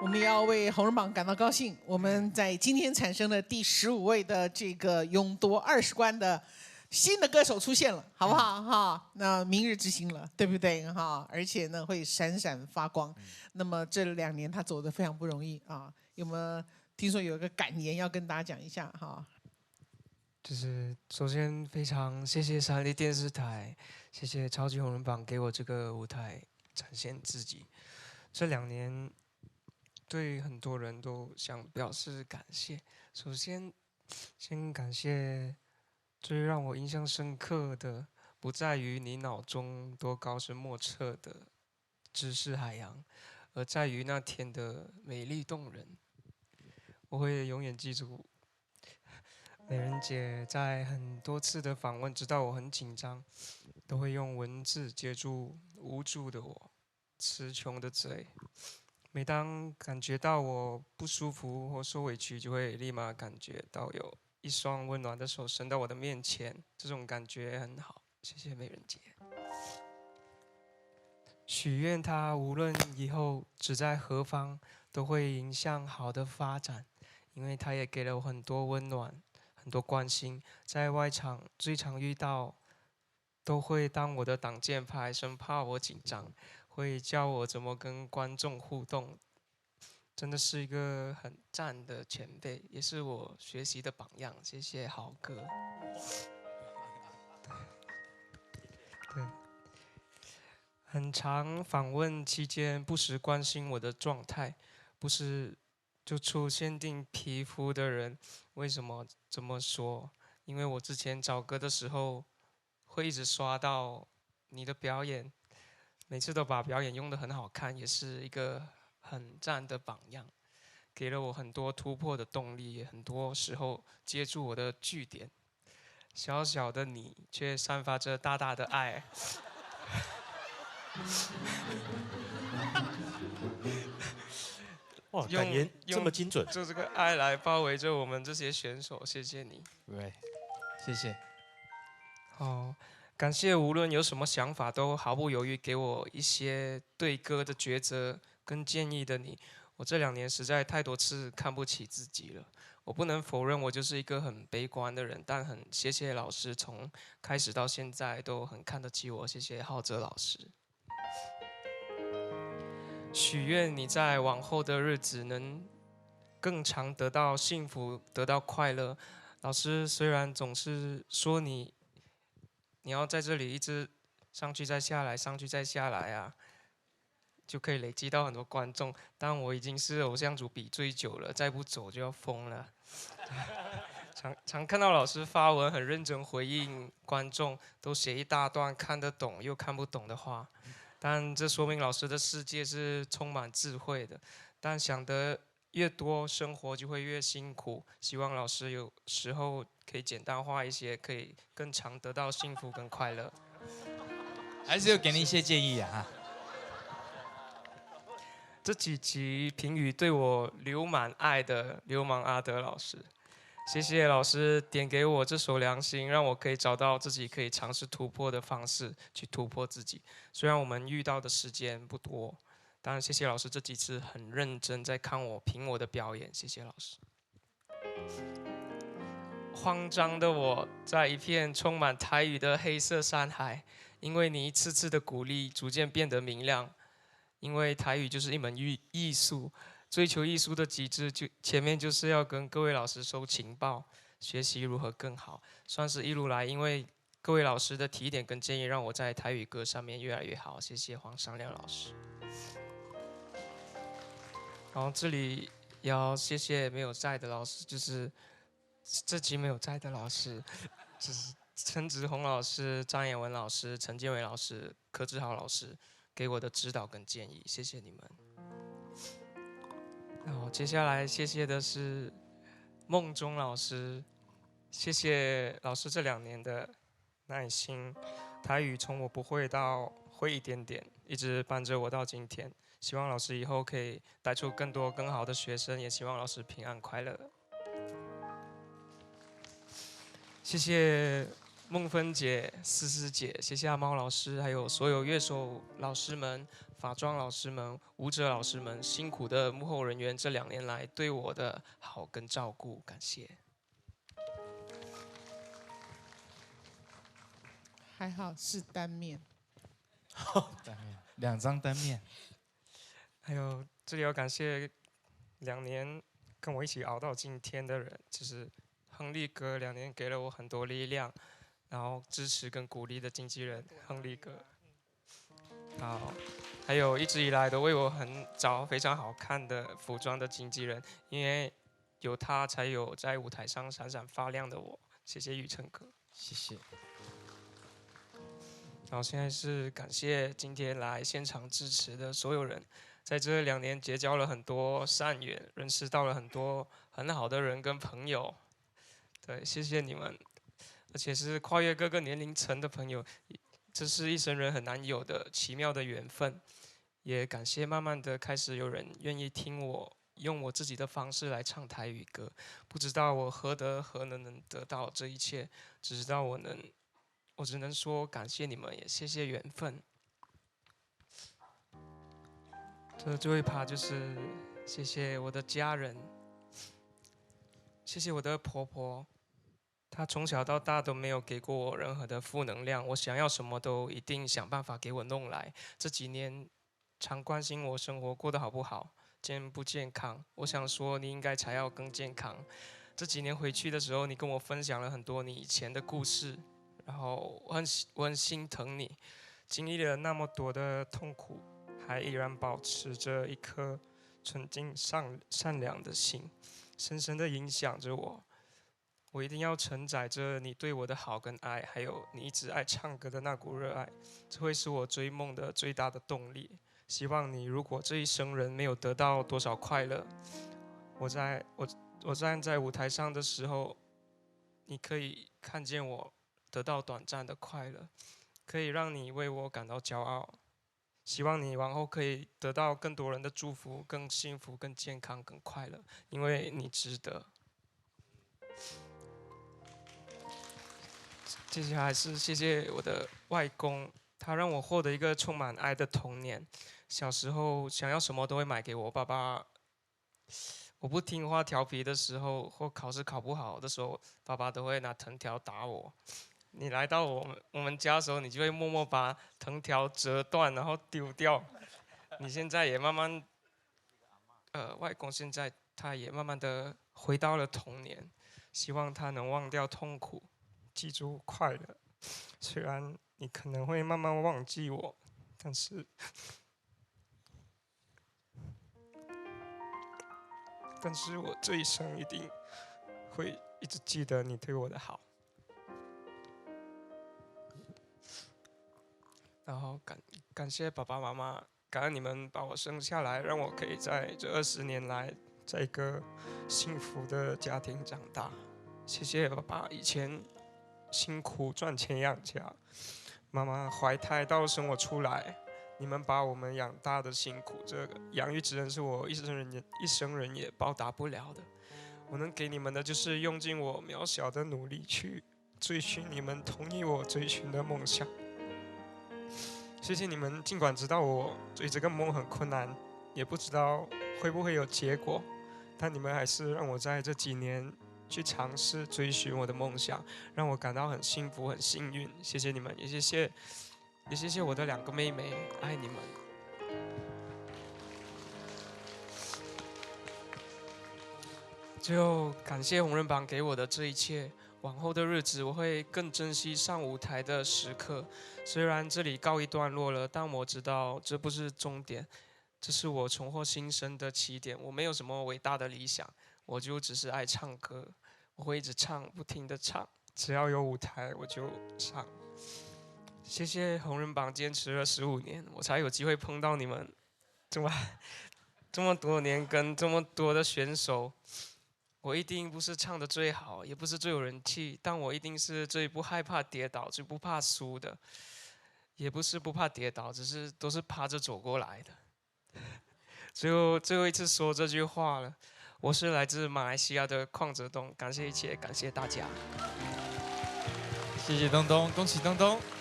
我們也要為紅人榜感到高興。我們在今天產生了第15位的這個勇奪20關的新的歌手出現了，好不好？哈，那明日之星了，對不對？哈，而且呢會閃閃發光。那麼這2年他走得非常不容易啊，有沒有聽說有一個感言要跟大家講一下？哈，就是首先非常謝謝三立電視台，謝謝超級紅人榜給我這個舞台展現自己。這2年。對很多人都想表示感謝。首先，先感謝最讓我印象深刻的，不在於你腦中多高深莫測的知識海洋，而在於那天的美麗動人。我會永遠記住美人姐在很多次的訪問，知道我很緊張，都會用文字接住無助的我詞窮的嘴。每當感覺到我不舒服或受委屈，就會立馬感覺到有一雙溫暖的手伸到我的面前，這種感覺很好。謝謝美人姐。許願她無論以後志在何方，都會迎向好的發展，因為她也給了我很多溫暖，很多關心。在外場最常遇到，都會當我的擋箭牌，生怕我緊張。會教我怎麼跟觀眾互動，真的是一個很讚的前輩，也是我學習的榜樣。謝謝豪哥。對，很常訪問期間不時關心我的狀態，不是就出限定皮膚的人，為什麼這麼說？因為我之前找歌的時候，會一直刷到你的表演。每次都把表演用得很好看，也是一個很讚的榜樣，給了我很多突破的動力，也很多時候接住我的句點。小小的你，卻散發着大大的愛。哇，感言這麼精準，就這個愛來包圍着我們這些選手，謝謝你。對，謝謝。好。感謝無論有什麼想法都毫不猶豫給我一些對歌的抉擇跟建議的你。我這2年實在太多次看不起自己了。我不能否認我就是一個很悲觀的人，但很謝謝老師從開始到現在都很看得起我。謝謝浩哲老師。許願你在往後的日子能更常得到幸福，得到快樂。老師雖然總是說你要在這裡一直上去再下來，上去再下來啊，就可以累積到很多觀眾。但我已經是偶像組比最久了，再不走就要瘋了。常看到老師發文很認真回應觀眾，都寫一大段看得懂又看不懂的話。但這說明老師的世界是充滿智慧的。但想得越多，生活就會越辛苦。希望老師有時候可以簡單化一些，可以更常得到幸福跟快樂。還是有給你一些建議啊。這幾集評語對我流滿愛的流氓阿德老師，謝謝老師點給我這首良心，讓我可以找到自己可以嘗試突破的方式，去突破自己。雖然我們遇到的時間不多。當然，謝謝老師這幾次很認真在看我評我的表演，謝謝老師。慌張的我在一片充滿台語的黑色山海，因為你一次次的鼓勵，逐漸變得明亮。因為台語就是一門藝術，追求藝術的極致，就前面就是要跟各位老師收情報，學習如何更好。算是一路來，因為各位老師的提點跟建議，讓我在台語歌上面越來越好。謝謝黃尚亮老師。然後這裡也要謝謝沒有在的老師，就是這集沒有在的老師，就是陳子鴻老師、張衍文老師、陳建偉老師、柯志豪老師給我的指導跟建議，謝謝你們。然後接下來謝謝的是夢中老師，謝謝老師這2年的耐心，台語從我不會到會一點點，一直伴着我到今天。希望老師以後可以帶出更多更好的學生，也希望老師平安快樂。謝謝孟芬姐、思思姐，謝謝阿貓老師，還有所有樂手老師們、法裝老師們、舞者老師們，辛苦的幕後人員，這2年來對我的好跟照顧，感謝。還好是單面，單面2張单面。還有這裡要感謝2年跟我一起熬到今天的人，就是亨利哥，2年給了我很多力量，然後支持跟鼓勵的經紀人亨利哥。好，還有一直以來都為我找非常好看的服裝的經紀人，因為有他才有在舞台上閃閃發亮的我。謝謝宇成哥，謝謝。然後現在是感謝今天來現場支持的所有人，在這2年結交了很多善緣，認識到了很多很好的人跟朋友。對，謝謝你們，而且是跨越各個年齡層的朋友，這是一生人很難有的奇妙的緣分。也感謝慢慢的開始有人願意聽我用我自己的方式來唱台語歌，不知道我何德何能得到這一切，只知道我只能說感謝你們，也謝謝緣分。這最後一趴就是謝謝我的家人，謝謝我的婆婆，她從小到大都沒有給過我任何的負能量，我想要什麼都一定想辦法給我弄來。這幾年常關心我生活過得好不好，健不健康，我想說你應該才要更健康。這幾年回去的時候，你跟我分享了很多你以前的故事。然後我很心疼你，經歷了那麼多的痛苦，還依然保持着一顆純淨善良的心，深深的影響着我。我一定要承載着你對我的好跟愛，還有你一直愛唱歌的那股熱愛，這會是我追夢的最大的動力。希望你如果這一生人沒有得到多少快樂，我站在舞台上的時候，你可以看見我得到短暫的快樂，可以讓你為我感到驕傲。希望你往後可以得到更多人的祝福，更幸福、更健康、更快樂，因為你值得。接下來是謝謝我的外公，他讓我獲得一個充滿愛的童年。小時候想要什麼都會買給我，爸爸我不聽話、調皮的時候，或考試考不好的時候，爸爸都會拿藤條打我。你來到我們家的時候，你就會默默把藤條折斷，然後丟掉。你現在也慢慢，外公現在他也慢慢的回到了童年，希望他能忘掉痛苦，記住快樂。雖然你可能會慢慢忘記我，但是我這一生一定會一直記得你對我的好。然後感謝爸爸媽媽，感恩你們把我生下來，讓我可以在這20年來，在一個幸福的家庭長大。謝謝爸爸以前辛苦賺錢養家，媽媽懷胎到生我出來，你們把我們養大的辛苦，這個養育之恩是我一生人也報答不了的。我能給你們的就是用盡我渺小的努力去追尋你們同意我追尋的夢想。謝謝你們，儘管知道我追這個夢很困難，也不知道會不會有結果，但你們還是讓我在這幾年去嘗試追尋我的夢想，讓我感到很幸福、很幸運。謝謝你們，也謝謝我的2個妹妹，愛你們。最後，感謝紅人榜給我的這一切。往後的日子，我會更珍惜上舞台的時刻。雖然這裡告一段落了，但我知道這不是終點，這是我重獲新生的起點。我沒有什麼偉大的理想，我就只是愛唱歌，我會一直唱，不停地唱，只要有舞台我就唱。謝謝紅人榜堅持了15年，我才有機會碰到你們這麼多年跟這麼多的選手。我一定不是唱得最好，也不是最有人氣，但我一定是最不害怕跌倒、最不怕輸的。也不是不怕跌倒，只是都是趴着走過來的。最後一次說這句話了。我是來自馬來西亞的鄺澤東，感謝一切，感謝大家。謝謝東東，恭喜東東。